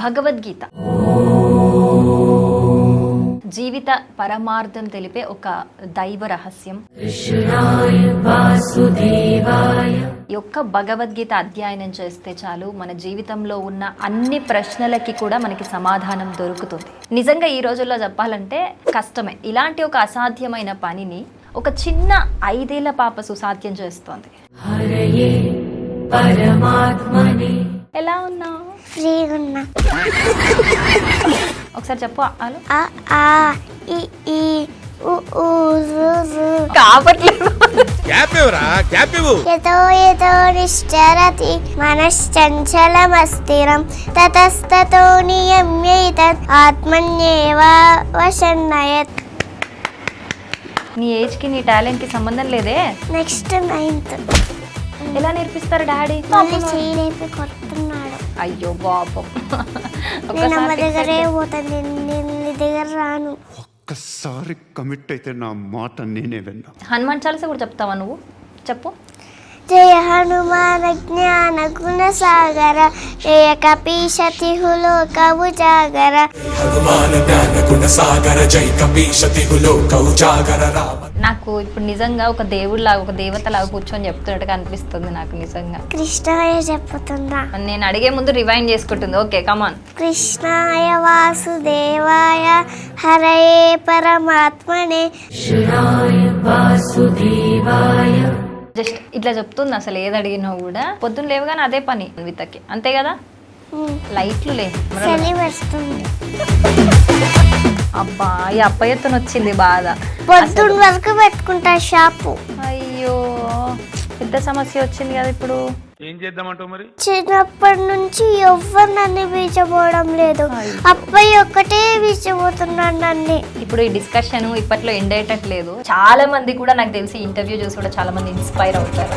భగవద్గీత జీవిత పరమార్థం తెలిపే ఒక దైవ రహస్యం. ఈ యొక్క భగవద్గీత అధ్యయనం చేస్తే చాలు మన జీవితంలో ఉన్న అన్ని ప్రశ్నలకి కూడా మనకి సమాధానం దొరుకుతుంది. నిజంగా ఈ రోజుల్లో చెప్పాలంటే కష్టమే. ఇలాంటి ఒక అసాధ్యమైన పనిని ఒక చిన్న 5 ఏళ్ల పాప సుసాధ్యం చేస్తోంది. ఎలా ఉన్నావు? ఫ్రీగా ఉన్నా. ఒకసారి చెప్పు. ఆలు కాపట్లేదు. యతో నిశ్చరతి మనశ్చంచలమస్థిరం తతస్తతో నియమ్యైతత్ ఆత్మన్యేవావశన్నయత్. నీ ఏజ్ కి నీ టాలెంట్ కి సంబంధం లేదే. Next 9th. ఎలా నేర్పిస్తారు డాడీ? చేయలేపి కొడుతున్నాడు. అయ్యో బాబు. నేను అమ్మ దగ్గరే పోతాను, నేను దగ్గర రాను. ఒక్కసారి కమిట్ అయితే నా మాట నేనే విన్నా. హనుమాన్ చాలీసా కూడా చెప్తావా నువ్వు? చెప్పు. జయ హనుమాన జ్ఞాన గుణ సాగర జయ కపీశతి లోకవు జాగర. నాకు ఇప్పుడు నిజంగా ఒక దేవుడిలాగా ఒక దేవతలాగా కూర్చొని చెప్తున్నట్టుగా అనిపిస్తుంది నాకు నిజంగా. కృష్ణాయ చెప్పుతున్నా. నేను అడిగే ముందు రివైండ్ చేసుకుంటుంది. Okay come on. కృష్ణాయ వాసుదేవాయ హరయే పరమాత్మనే. జస్ట్ ఇట్లా చెప్తుంది. అసలు ఏది అడిగినా కూడా పొద్దున్న లేవగానే అదే పని వితకి, అంతే కదా? లైట్లు లే. చలి వస్తుంది. అబ్బా ఈ అప్పయ్యతో వచ్చింది బాధ. పొద్దున్న వరకు పెట్టుకుంటా షాపు. అయ్యో పెద్ద సమస్య వచ్చింది కదా ఇప్పుడు. ఏం చేద్దామంటావు మరి? చిన్నప్పటి నుంచి ఎవ్వరు నన్ను బీచబోవడం లేదు. అబ్బాయి ఒక్కటే బీచబోతున్నాడు నన్ను. ఇప్పుడు ఈ డిస్కషన్ ఇప్పట్లో ఎండ్ అయ్యేటట్లేదు. చాలా మంది కూడా నాకు తెలిసి ఇంటర్వ్యూ చూసి కూడా చాలా మంది ఇన్స్పైర్ అవుతారు.